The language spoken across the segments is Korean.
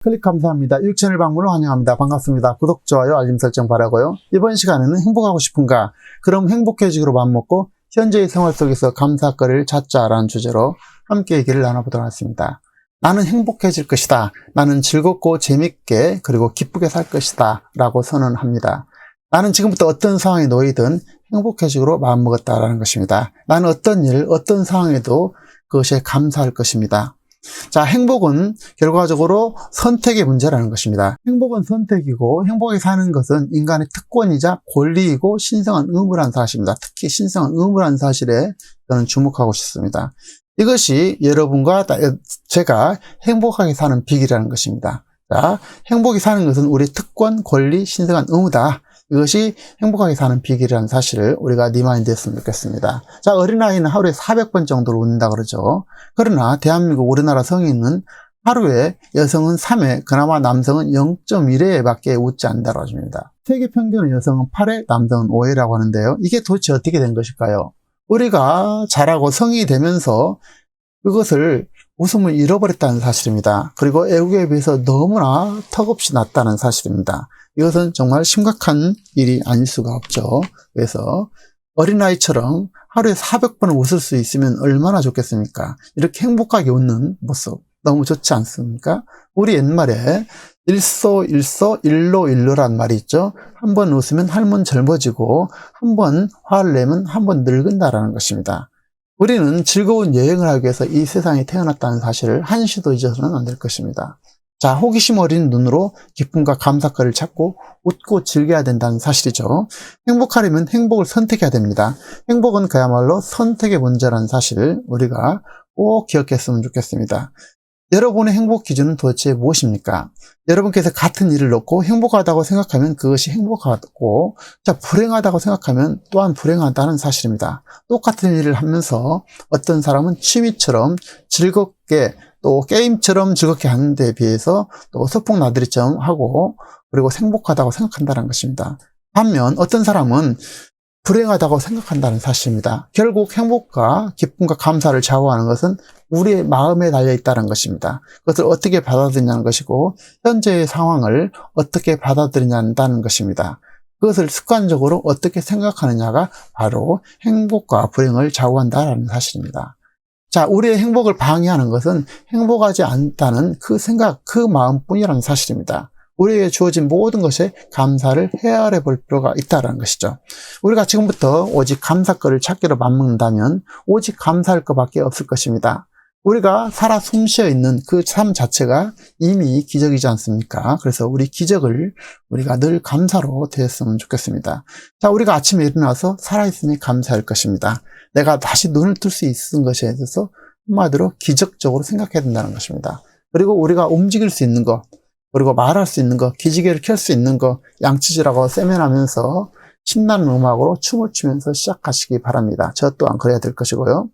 클릭 감사합니다. 유익 채널 방문을 환영합니다. 반갑습니다. 구독, 좋아요, 알림 설정 바라고요. 이번 시간에는 행복하고 싶은가? 그럼 행복해지기로 맘먹고 현재의 생활 속에서 감사거리를 찾자라는 주제로 함께 얘기를 나눠보도록 하겠습니다. 나는 행복해질 것이다. 나는 즐겁고 재밌게 그리고 기쁘게 살 것이다 라고 선언합니다. 나는 지금부터 어떤 상황에 놓이든 행복해지기로 마음먹었다라는 것입니다. 나는 어떤 일, 어떤 상황에도 그것에 감사할 것입니다. 자, 행복은 결과적으로 선택의 문제라는 것입니다. 행복은 선택이고 행복하게 사는 것은 인간의 특권이자 권리이고 신성한 의무라는 사실입니다. 특히 신성한 의무라는 사실에 저는 주목하고 싶습니다. 이것이 여러분과 제가 행복하게 사는 비결이라는 것입니다. 자, 행복하게 사는 것은 우리의 특권, 권리, 신성한 의무다. 이것이 행복하게 사는 비결이라는 사실을 우리가 리마인드 했으면 좋겠습니다. 자, 어린아이는 하루에 400번 정도로 웃는다 그러죠. 그러나 대한민국 우리나라 성인은 하루에 여성은 3회, 그나마 남성은 0.1회 밖에 웃지 않는다고 합니다. 세계 평균은 여성은 8회, 남성은 5회라고 하는데요. 이게 도대체 어떻게 된 것일까요? 우리가 자라고 성인이 되면서 그것을 웃음을 잃어버렸다는 사실입니다. 그리고 애국에 비해서 너무나 턱없이 낮다는 사실입니다. 이것은 정말 심각한 일이 아닐 수가 없죠. 그래서 어린아이처럼 하루에 400번을 웃을 수 있으면 얼마나 좋겠습니까? 이렇게 행복하게 웃는 모습 너무 좋지 않습니까? 우리 옛말에 일소일소 일로일로란 말이 있죠. 한 번 웃으면 한 번 젊어지고 한 번 화를 내면 한 번 늙은다라는 것입니다. 우리는 즐거운 여행을 하기 위해서 이 세상에 태어났다는 사실을 한시도 잊어서는 안 될 것입니다. 자, 호기심 어린 눈으로 기쁨과 감사거리를 찾고 웃고 즐겨야 된다는 사실이죠. 행복하려면 행복을 선택해야 됩니다. 행복은 그야말로 선택의 문제라는 사실을 우리가 꼭 기억했으면 좋겠습니다. 여러분의 행복 기준은 도대체 무엇입니까? 여러분께서 같은 일을 놓고 행복하다고 생각하면 그것이 행복하고, 자, 불행하다고 생각하면 또한 불행하다는 사실입니다. 똑같은 일을 하면서 어떤 사람은 취미처럼 즐겁게 또 게임처럼 즐겁게 하는 데 비해서 또 서풍나들이처럼 하고 그리고 행복하다고 생각한다는 것입니다. 반면 어떤 사람은 불행하다고 생각한다는 사실입니다. 결국 행복과 기쁨과 감사를 좌우하는 것은 우리의 마음에 달려있다는 것입니다. 그것을 어떻게 받아들이냐는 것이고 현재의 상황을 어떻게 받아들이냐는 것입니다. 그것을 습관적으로 어떻게 생각하느냐가 바로 행복과 불행을 좌우한다는 사실입니다. 자, 우리의 행복을 방해하는 것은 행복하지 않다는 그 생각, 그 마음뿐이라는 사실입니다. 우리에게 주어진 모든 것에 감사를 헤아려 볼 필요가 있다는 것이죠. 우리가 지금부터 오직 감사거리를 찾기로 맘먹는다면 오직 감사할 것밖에 없을 것입니다. 우리가 살아 숨쉬어 있는 그 삶 자체가 이미 기적이지 않습니까? 그래서 우리 기적을 우리가 늘 감사로 대했으면 좋겠습니다. 자, 우리가 아침에 일어나서 살아있으니 감사할 것입니다. 내가 다시 눈을 뜰 수 있는 것에 대해서 한마디로 기적적으로 생각해야 된다는 것입니다. 그리고 우리가 움직일 수 있는 것, 그리고 말할 수 있는 것, 기지개를 켤 수 있는 것, 양치질하고 세면하면서 신나는 음악으로 춤을 추면서 시작하시기 바랍니다. 저 또한 그래야 될 것이고요.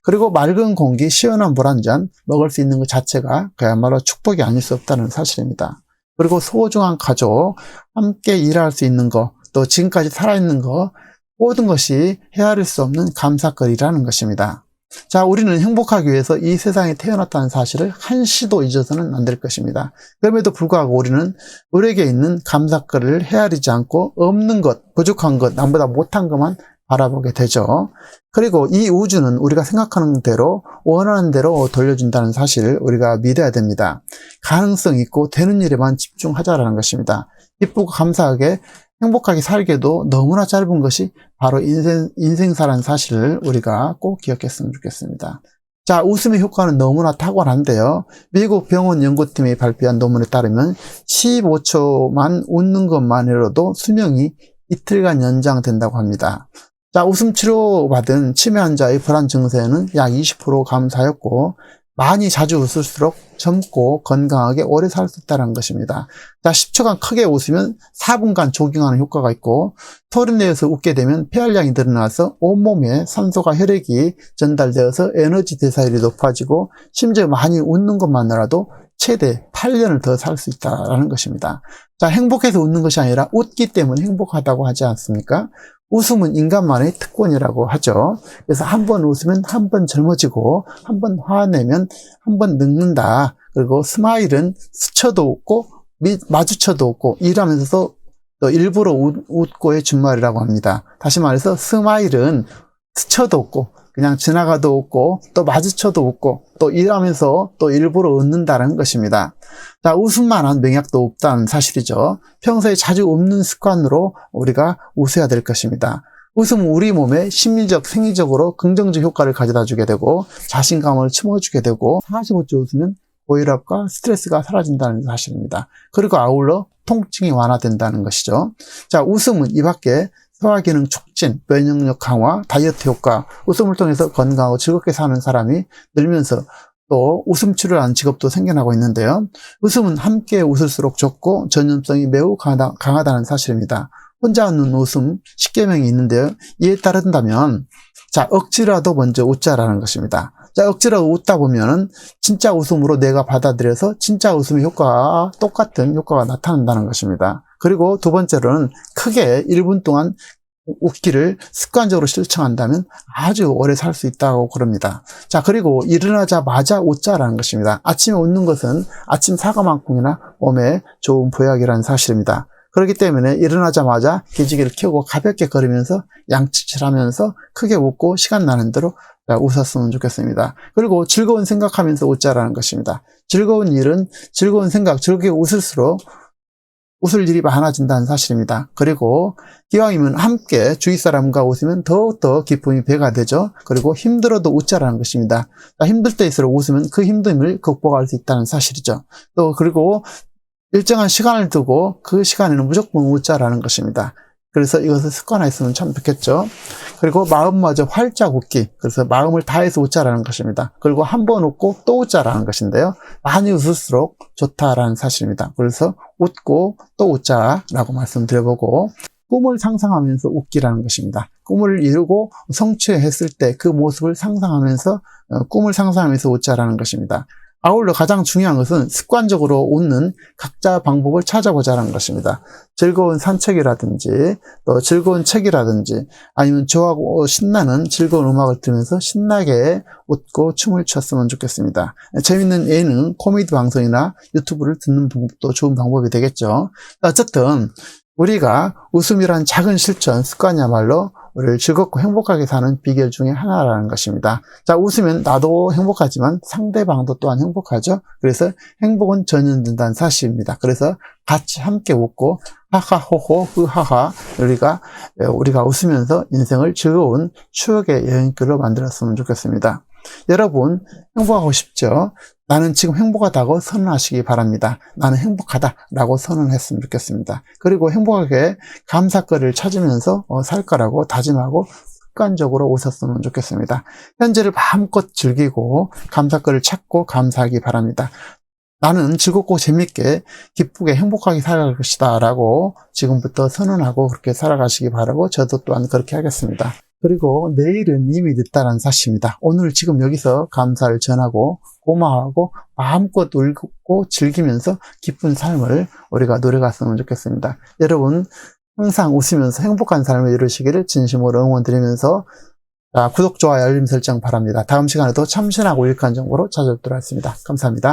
그리고 맑은 공기, 시원한 물 한 잔 먹을 수 있는 것 자체가 그야말로 축복이 아닐 수 없다는 사실입니다. 그리고 소중한 가족, 함께 일할 수 있는 것, 또 지금까지 살아있는 것, 모든 것이 헤아릴 수 없는 감사거리라는 것입니다. 자, 우리는 행복하기 위해서 이 세상에 태어났다는 사실을 한시도 잊어서는 안 될 것입니다. 그럼에도 불구하고 우리는 우리에게 있는 감사거리를 헤아리지 않고 없는 것, 부족한 것, 남보다 못한 것만 바라보게 되죠. 그리고 이 우주는 우리가 생각하는 대로 원하는 대로 돌려준다는 사실을 우리가 믿어야 됩니다. 가능성 있고 되는 일에만 집중하자라는 것입니다. 기쁘고 감사하게 행복하게 살기에도 너무나 짧은 것이 바로 인생사라는 사실을 우리가 꼭 기억했으면 좋겠습니다. 자, 웃음의 효과는 너무나 탁월한데요. 미국 병원 연구팀이 발표한 논문에 따르면 15초만 웃는 것만으로도 수명이 이틀간 연장된다고 합니다. 자, 웃음 치료받은 치매 환자의 불안 증세는 약 20% 감소하였고 많이 자주 웃을수록 젊고 건강하게 오래 살 수 있다는 것입니다. 자, 10초간 크게 웃으면 4분간 조깅하는 효과가 있고 소리 내어서 웃게 되면 폐활량이 늘어나서 온몸에 산소가 혈액이 전달되어서 에너지 대사율이 높아지고 심지어 많이 웃는 것만으로도 최대 8년을 더 살 수 있다는 것입니다. 자, 행복해서 웃는 것이 아니라 웃기 때문에 행복하다고 하지 않습니까? 웃음은 인간만의 특권이라고 하죠. 그래서 한 번 웃으면 한 번 젊어지고, 한 번 화내면 한 번 늙는다. 그리고 스마일은 스쳐도 웃고 마주쳐도 웃고, 일하면서도 또 일부러 웃고의 준말이라고 합니다. 다시 말해서 스마일은 스쳐도 웃고 그냥 지나가도 웃고 또 마주쳐도 웃고 또 일하면서 또 일부러 웃는다는 것입니다. 자, 웃음만한 명약도 없다는 사실이죠. 평소에 자주 웃는 습관으로 우리가 웃어야 될 것입니다. 웃음은 우리 몸에 심리적, 생리적으로 긍정적 효과를 가져다 주게 되고 자신감을 심어주게 되고 45초 웃으면 고혈압과 스트레스가 사라진다는 사실입니다. 그리고 아울러 통증이 완화된다는 것이죠. 자, 웃음은 이 밖에 소화기능 촉진, 면역력 강화, 다이어트 효과, 웃음을 통해서 건강하고 즐겁게 사는 사람이 늘면서 또 웃음 치료라는 직업도 생겨나고 있는데요. 웃음은 함께 웃을수록 좋고 전염성이 매우 강하다는 사실입니다. 혼자 웃는 웃음 10계명이 있는데요. 이에 따른다면 자, 억지라도 먼저 웃자라는 것입니다. 자, 억지로 웃다 보면은 진짜 웃음으로 내가 받아들여서 진짜 웃음의 효과와 똑같은 효과가 나타난다는 것입니다. 그리고 두 번째로는 크게 1분 동안 웃기를 습관적으로 실천한다면 아주 오래 살 수 있다고 그럽니다. 자, 그리고 일어나자마자 웃자라는 것입니다. 아침에 웃는 것은 아침 사과만큼이나 몸에 좋은 보약이라는 사실입니다. 그렇기 때문에 일어나자마자 기지개를 켜고 가볍게 걸으면서 양치질하면서 크게 웃고 시간 나는 대로 웃었으면 좋겠습니다. 그리고 즐거운 생각하면서 웃자라는 것입니다. 즐거운 일은 즐거운 생각, 즐겁게 웃을수록 웃을 일이 많아진다는 사실입니다. 그리고 기왕이면 함께 주위 사람과 웃으면 더욱더 기쁨이 배가 되죠. 그리고 힘들어도 웃자라는 것입니다. 힘들 때일수록 웃으면 그 힘듦을 극복할 수 있다는 사실이죠. 또 그리고 일정한 시간을 두고 그 시간에는 무조건 웃자라는 것입니다. 그래서 이것을 습관화했으면 참 좋겠죠. 그리고 마음마저 활짝 웃기. 그래서 마음을 다해서 웃자라는 것입니다. 그리고 한 번 웃고 또 웃자라는 것인데요. 많이 웃을수록 좋다라는 사실입니다. 그래서 웃고 또 웃자라고 말씀드려보고 꿈을 상상하면서 웃기라는 것입니다. 꿈을 이루고 성취했을 때 그 모습을 상상하면서 꿈을 상상하면서 웃자라는 것입니다. 아울러 가장 중요한 것은 습관적으로 웃는 각자 방법을 찾아보자는 것입니다. 즐거운 산책이라든지 또 즐거운 책이라든지 아니면 좋아하고 신나는 즐거운 음악을 들으면서 신나게 웃고 춤을 췄으면 좋겠습니다. 재밌는 예능, 코미디 방송이나 유튜브를 듣는 방법도 좋은 방법이 되겠죠. 어쨌든 우리가 웃음이란 작은 실천, 습관이야말로 우리를 즐겁고 행복하게 사는 비결 중에 하나라는 것입니다. 자, 웃으면 나도 행복하지만 상대방도 또한 행복하죠. 그래서 행복은 전염된다는 사실입니다. 그래서 같이 함께 웃고 하하호호 흐하하 우리가 웃으면서 인생을 즐거운 추억의 여행길로 만들었으면 좋겠습니다. 여러분 행복하고 싶죠? 나는 지금 행복하다고 선언하시기 바랍니다. 나는 행복하다라고 선언했으면 좋겠습니다. 그리고 행복하게 감사거리를 찾으면서 살 거라고 다짐하고 습관적으로 웃었으면 좋겠습니다. 현재를 마음껏 즐기고 감사거리를 찾고 감사하기 바랍니다. 나는 즐겁고 재밌게 기쁘게 행복하게 살아갈 것이다 라고 지금부터 선언하고 그렇게 살아가시기 바라고 저도 또한 그렇게 하겠습니다. 그리고 내일은 이미 늦다는 사실입니다. 오늘 지금 여기서 감사를 전하고 고마워하고 마음껏 울고 즐기면서 기쁜 삶을 우리가 누려갔으면 좋겠습니다. 여러분 항상 웃으면서 행복한 삶을 이루시기를 진심으로 응원드리면서 구독, 좋아요, 알림 설정 바랍니다. 다음 시간에도 참신하고 유익한 정보로 찾아뵙도록 하겠습니다. 감사합니다.